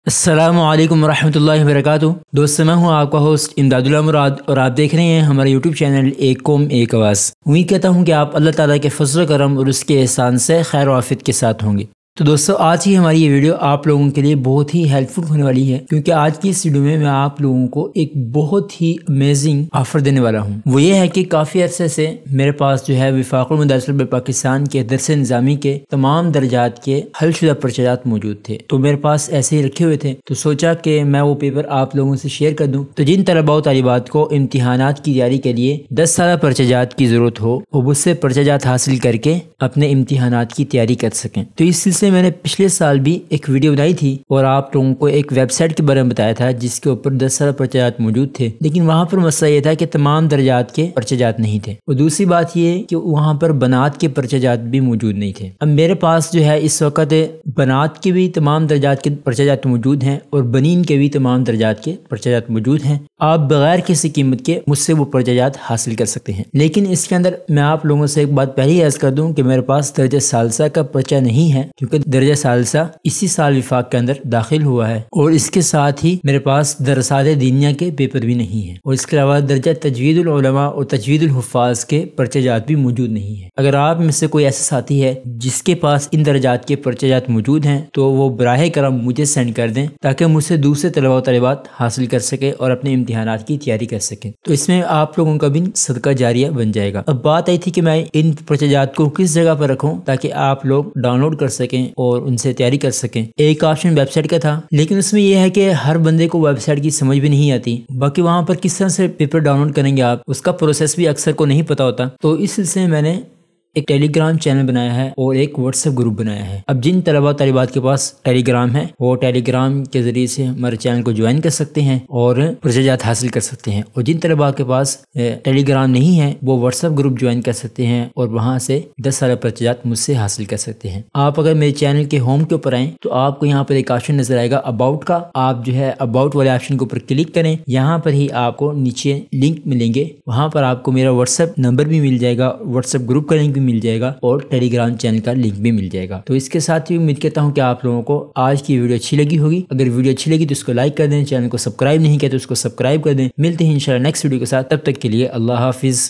السلام علیکم ورحمۃ اللہ وبرکاتہ۔ دوستو، میں ہوں آپ کا ہوسٹ امداد اللہ مراد اور آپ دیکھ رہے ہیں ہمارا یوٹیوب چینل ایک قوم ایک آواز۔ امید کرتا ہوں کہ آپ اللہ تعالیٰ کے فضل و کرم اور اس کے احسان سے خیر و عافیت کے ساتھ ہوں گے۔ تو دوستو، آج کی ہماری یہ ویڈیو آپ لوگوں کے لیے بہت ہی ہیلپ فل ہونے والی ہے، کیونکہ آج کی اس ویڈیو میں آپ لوگوں کو ایک بہت ہی امیزنگ آفر دینے والا ہوں۔ وہ یہ ہے کہ کافی عرصے سے میرے پاس جو ہے وفاق المدارس پاکستان کے درس نظامی کے تمام درجات کے حل شدہ پرچات موجود تھے، تو میرے پاس ایسے ہی رکھے ہوئے تھے، تو سوچا کہ میں وہ پیپر آپ لوگوں سے شیئر کر دوں۔ تو جن طلباء و طالبات کو امتحانات کی تیاری کے لیے 10 سالہ پرچات کی ضرورت ہو، وہ مجھ سے پرچات حاصل کر کے اپنے امتحانات کی تیاری کر سکیں۔ تو اس سلسلے میں نے پچھلے سال بھی ایک ویڈیو بنائی تھی اور آپ لوگوں کو ایک ویب سائٹ کے بارے میں بتایا تھا جس کے اوپر 10 سالہ پرچات موجود تھے، لیکن وہاں پر مسئلہ یہ تھا کہ تمام درجات کے پرچات نہیں تھے، اور دوسری بات یہ کہ وہاں پر بنات کے پرچات بھی موجود نہیں تھے۔ اب میرے پاس جو ہے اس وقت بنات کے بھی تمام درجات کے پرچات موجود ہیں اور بنین کے بھی تمام درجات کے پرچات موجود ہیں۔ آپ بغیر کسی قیمت کے مجھ سے وہ پرچات حاصل کر سکتے ہیں، لیکن اس کے اندر میں آپ لوگوں سے ایک بات پہلے ہی عرض کر دوں کہ میرے پاس درجہ ثالثہ کا پرچہ نہیں ہے، کیونکہ درجہ ثالثہ اسی سال وفاق کے اندر داخل ہوا ہے، اور اس کے ساتھ ہی میرے پاس درسات دینیہ کے پیپر بھی نہیں ہیں، اور اس کے علاوہ درجہ تجوید العلماء اور تجوید الحفاظ کے پرچات بھی موجود نہیں ہیں۔ اگر آپ میں سے کوئی ایسا ساتھی ہے جس کے پاس ان درجات کے پرچات موجود ہیں تو وہ براہ کرم مجھے سینڈ کر دیں، تاکہ مجھ سے دوسرے طلباء و طالبات حاصل کر سکے اور اپنے امتحانات کی تیاری کر سکیں۔ تو اس میں آپ لوگوں کا بھی صدقہ جاریہ بن جائے گا۔ اب بات آئی تھی کہ میں ان پرچات کو کس جگہ پر رکھوں تاکہ آپ لوگ ڈاؤن لوڈ کر سکیں اور ان سے تیاری کر سکیں۔ ایک آپشن ویب سائٹ کا تھا، لیکن اس میں یہ ہے کہ ہر بندے کو ویب سائٹ کی سمجھ بھی نہیں آتی، باقی وہاں پر کس طرح سے پیپر ڈاؤن لوڈ کریں گے آپ، اس کا پروسیس بھی اکثر کو نہیں پتا ہوتا۔ تو اس سلسلے میں میں نے ایک ٹیلی گرام چینل بنایا ہے اور ایک واٹس ایپ گروپ بنایا ہے۔ اب جن طلباء طالبات کے پاس ٹیلی گرام ہے وہ ٹیلی گرام کے ذریعے سے ہمارے چینل کو جوائن کر سکتے ہیں اور پرچات حاصل کر سکتے ہیں، اور جن طلباء کے پاس ٹیلی گرام نہیں ہے وہ واٹس ایپ گروپ جوائن کر سکتے ہیں اور وہاں سے 10 سالہ پرچات مجھ سے حاصل کر سکتے ہیں۔ آپ اگر میرے چینل کے ہوم کے اوپر آئیں تو آپ کو یہاں پر ایک آپشن نظر آئے گا اباؤٹ کا، آپ جو ہے اباؤٹ والے آپشن کے اوپر کلک کریں، یہاں پر ہی آپ کو نیچے لنک ملیں گے، وہاں پر آپ کو میرا واٹس ایپ نمبر بھی مل جائے گا، واٹس ایپ گروپ کا لنک بھی مل جائے گا اور ٹیلی گرام چینل کا لنک بھی مل جائے گا۔ تو اس کے ساتھ ہی امید کرتا ہوں کہ آپ لوگوں کو آج کی ویڈیو اچھی لگی ہوگی۔ اگر ویڈیو اچھی لگی تو اس کو لائک کر دیں، چینل کو سبسکرائب نہیں کیا تو اس کو سبسکرائب کر دیں۔ ملتے ہیں انشاءاللہ نیکسٹ ویڈیو کے ساتھ، تب تک کے لیے اللہ حافظ۔